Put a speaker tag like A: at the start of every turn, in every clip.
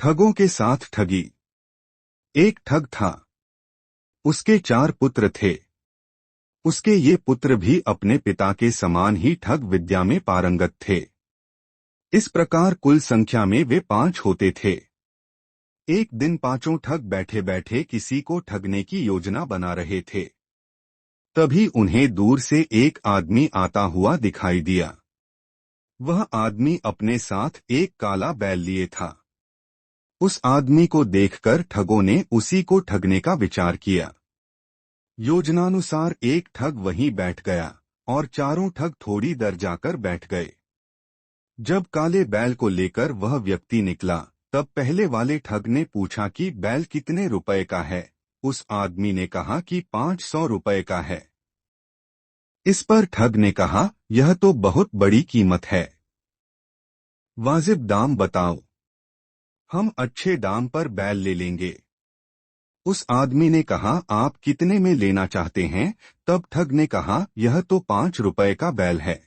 A: ठगों के साथ ठगी। एक ठग था। उसके 4 पुत्र थे। उसके ये पुत्र भी अपने पिता के समान ही ठग विद्या में पारंगत थे। इस प्रकार कुल संख्या में वे 5 होते थे। एक दिन पांचों ठग बैठे बैठे किसी को ठगने की योजना बना रहे थे। तभी उन्हें दूर से एक आदमी आता हुआ दिखाई दिया। वह आदमी अपने साथ एक काला बैल लिए था। उस आदमी को देखकर ठगों ने उसी को ठगने का विचार किया। योजनानुसार एक ठग वहीं बैठ गया और चारों ठग थोड़ी दूर जाकर बैठ गए। जब काले बैल को लेकर वह व्यक्ति निकला, तब पहले वाले ठग ने पूछा कि बैल कितने रुपए का है। उस आदमी ने कहा कि 500 रुपए का है। इस पर ठग ने कहा, यह तो बहुत बड़ी कीमत है। वाजिब दाम बताओ, हम अच्छे दाम पर बैल ले लेंगे। उस आदमी ने कहा, आप कितने में लेना चाहते हैं? तब ठग ने कहा, यह तो 5 रुपए का बैल है।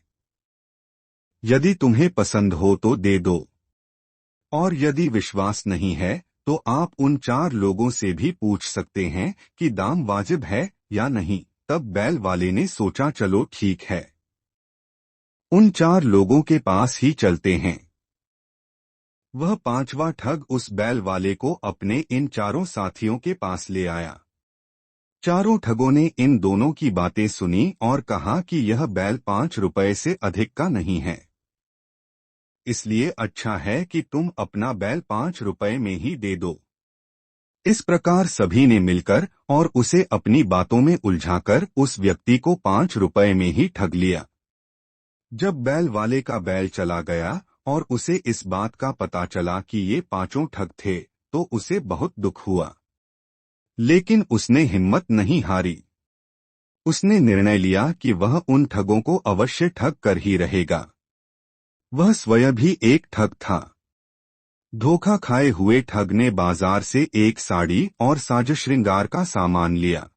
A: यदि तुम्हें पसंद हो तो दे दो, और यदि विश्वास नहीं है तो आप उन 4 लोगों से भी पूछ सकते हैं कि दाम वाजिब है या नहीं। तब बैल वाले ने सोचा, चलो ठीक है, उन 4 लोगों के पास ही चलते हैं। वह 5वां ठग उस बैल वाले को अपने इन 4 साथियों के पास ले आया। चारों ठगों ने इन दोनों की बातें सुनी और कहा कि यह बैल 5 रुपए से अधिक का नहीं है, इसलिए अच्छा है कि तुम अपना बैल 5 रुपए में ही दे दो। इस प्रकार सभी ने मिलकर और उसे अपनी बातों में उलझाकर उस व्यक्ति को 5 रुपए में ही ठग लिया। जब बैल वाले का बैल चला गया और उसे इस बात का पता चला कि ये 5 ठग थे, तो उसे बहुत दुख हुआ, लेकिन उसने हिम्मत नहीं हारी। उसने निर्णय लिया कि वह उन ठगों को अवश्य ठग कर ही रहेगा। वह स्वयं भी एक ठग था। धोखा खाए हुए ठग ने बाजार से एक साड़ी और साज श्रृंगार का सामान लिया।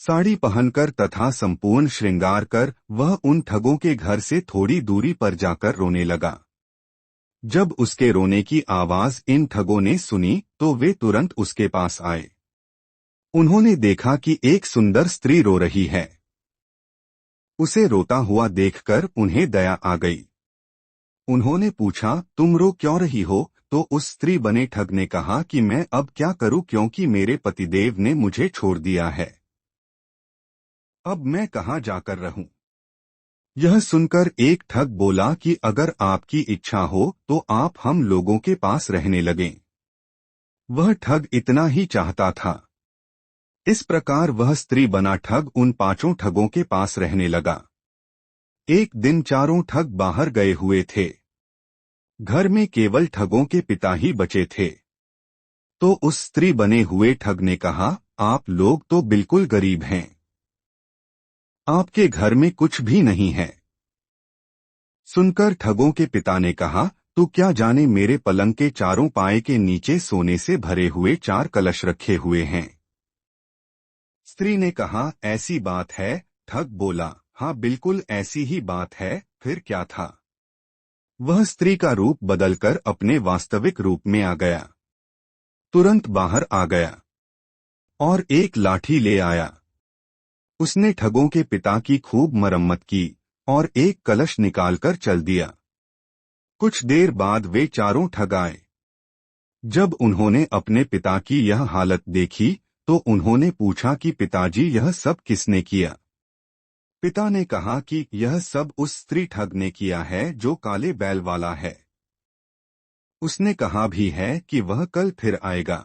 A: साड़ी पहनकर तथा संपूर्ण श्रृंगार कर वह उन ठगों के घर से थोड़ी दूरी पर जाकर रोने लगा। जब उसके रोने की आवाज इन ठगों ने सुनी तो वे तुरंत उसके पास आए। उन्होंने देखा कि एक सुंदर स्त्री रो रही है। उसे रोता हुआ देखकर उन्हें दया आ गई। उन्होंने पूछा, तुम रो क्यों रही हो? तो उस स्त्री बने ठग ने कहा कि मैं अब क्या करूं, क्योंकि मेरे पतिदेव ने मुझे छोड़ दिया है। अब मैं कहां जाकर रहूं? यह सुनकर एक ठग बोला कि अगर आपकी इच्छा हो तो आप हम लोगों के पास रहने लगें। वह ठग इतना ही चाहता था। इस प्रकार वह स्त्री बना ठग उन 5 ठगों के पास रहने लगा। एक दिन 4 ठग बाहर गए हुए थे। घर में केवल ठगों के पिता ही बचे थे। तो उस स्त्री बने हुए ठग ने कहा, आप लोग तो बिल्कुल गरीब हैं, आपके घर में कुछ भी नहीं है। सुनकर ठगों के पिता ने कहा, तू क्या जाने, मेरे पलंग के चारों पाए के नीचे सोने से भरे हुए 4 कलश रखे हुए हैं। स्त्री ने कहा, ऐसी बात है? ठग बोला, हाँ बिल्कुल ऐसी ही बात है। फिर क्या था? वह स्त्री का रूप बदलकर अपने वास्तविक रूप में आ गया। तुरंत बाहर आ गया और एक लाठी ले आया। उसने ठगों के पिता की खूब मरम्मत की और एक कलश निकालकर चल दिया। कुछ देर बाद वे 4 ठग आए। जब उन्होंने अपने पिता की यह हालत देखी तो उन्होंने पूछा कि पिताजी, यह सब किसने किया? पिता ने कहा कि यह सब उस स्त्री ठग ने किया है जो काले बैल वाला है। उसने कहा भी है कि वह कल फिर आएगा।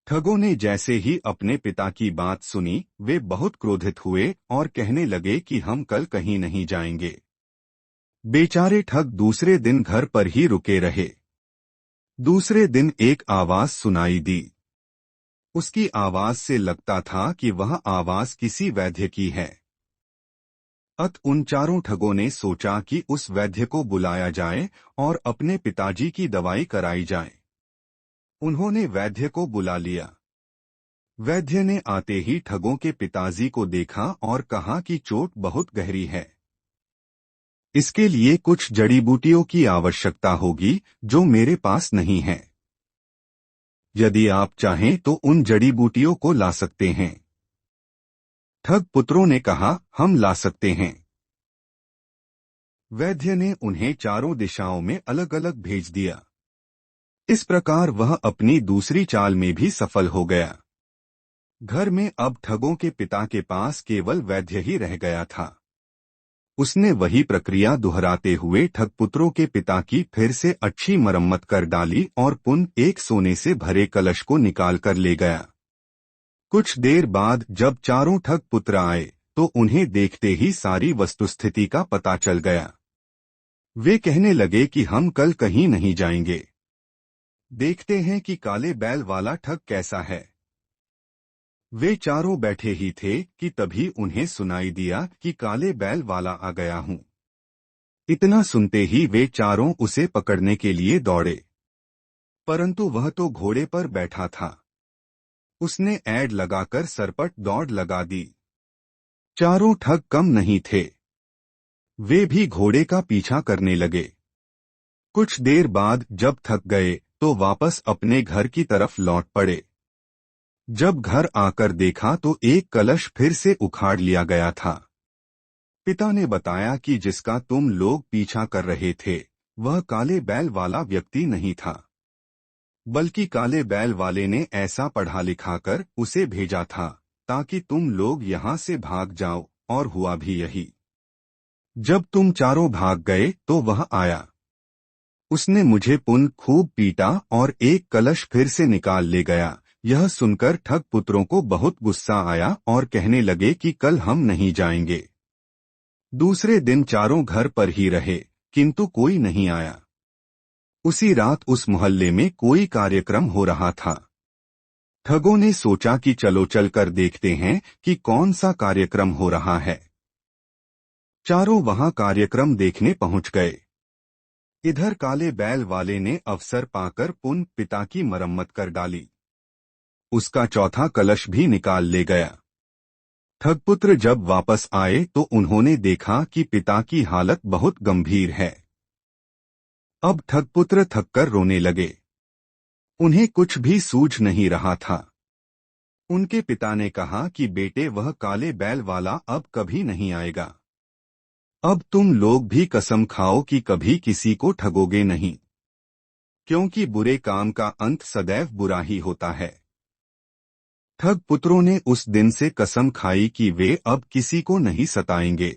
A: ठगों ने जैसे ही अपने पिता की बात सुनी, वे बहुत क्रोधित हुए और कहने लगे कि हम कल कहीं नहीं जाएंगे। बेचारे ठग दूसरे दिन घर पर ही रुके रहे। दूसरे दिन एक आवाज सुनाई दी। उसकी आवाज से लगता था कि वह आवाज किसी वैद्य की है। उन 4 ठगों ने सोचा कि उस वैद्य को बुलाया जाए और अपने पिताजी की दवाई कराई जाए। उन्होंने वैद्य को बुला लिया। वैद्य ने आते ही ठगों के पिताजी को देखा और कहा कि चोट बहुत गहरी है, इसके लिए कुछ जड़ी बूटियों की आवश्यकता होगी जो मेरे पास नहीं है। यदि आप चाहें तो उन जड़ी बूटियों को ला सकते हैं। ठग पुत्रों ने कहा, हम ला सकते हैं। वैद्य ने उन्हें चारों दिशाओं में अलग अलग भेज दिया। इस प्रकार वह अपनी दूसरी चाल में भी सफल हो गया। घर में अब ठगों के पिता के पास केवल वैद्य ही रह गया था। उसने वही प्रक्रिया दोहराते हुए ठगपुत्रों के पिता की फिर से अच्छी मरम्मत कर डाली और पुनः एक सोने से भरे कलश को निकाल कर ले गया। कुछ देर बाद जब चारों ठगपुत्र आए तो उन्हें देखते ही सारी वस्तुस्थिति का पता चल गया। वे कहने लगे कि हम कल कहीं नहीं जाएंगे, देखते हैं कि काले बैल वाला ठग कैसा है। वे चारों बैठे ही थे कि तभी उन्हें सुनाई दिया कि काले बैल वाला आ गया हूं। इतना सुनते ही वे चारों उसे पकड़ने के लिए दौड़े, परंतु वह तो घोड़े पर बैठा था। उसने ऐड लगाकर सरपट दौड़ लगा दी। चारों ठग कम नहीं थे, वे भी घोड़े का पीछा करने लगे। कुछ देर बाद जब थक गए तो वापस अपने घर की तरफ लौट पड़े। जब घर आकर देखा तो एक कलश फिर से उखाड़ लिया गया था। पिता ने बताया कि जिसका तुम लोग पीछा कर रहे थे वह काले बैल वाला व्यक्ति नहीं था, बल्कि काले बैल वाले ने ऐसा पढ़ा लिखा कर उसे भेजा था ताकि तुम लोग यहाँ से भाग जाओ, और हुआ भी यही। जब तुम चारों भाग गए तो वह आया। उसने मुझे पुनः खूब पीटा और एक कलश फिर से निकाल ले गया। यह सुनकर ठग पुत्रों को बहुत गुस्सा आया और कहने लगे कि कल हम नहीं जाएंगे। दूसरे दिन चारों घर पर ही रहे, किंतु कोई नहीं आया। उसी रात उस मोहल्ले में कोई कार्यक्रम हो रहा था। ठगों ने सोचा कि चलो चलकर देखते हैं कि कौन सा कार्यक्रम हो रहा है। चारों वहां कार्यक्रम देखने पहुंच गए। इधर काले बैल वाले ने अवसर पाकर पुनः पिता की मरम्मत कर डाली। उसका चौथा कलश भी निकाल ले गया। ठगपुत्र जब वापस आए तो उन्होंने देखा कि पिता की हालत बहुत गंभीर है। अब ठगपुत्र थककर रोने लगे। उन्हें कुछ भी सूझ नहीं रहा था। उनके पिता ने कहा कि बेटे, वह काले बैल वाला अब कभी नहीं आएगा। अब तुम लोग भी कसम खाओ कि कभी किसी को ठगोगे नहीं, क्योंकि बुरे काम का अंत सदैव बुरा ही होता है। ठग पुत्रों ने उस दिन से कसम खाई कि वे अब किसी को नहीं सताएंगे।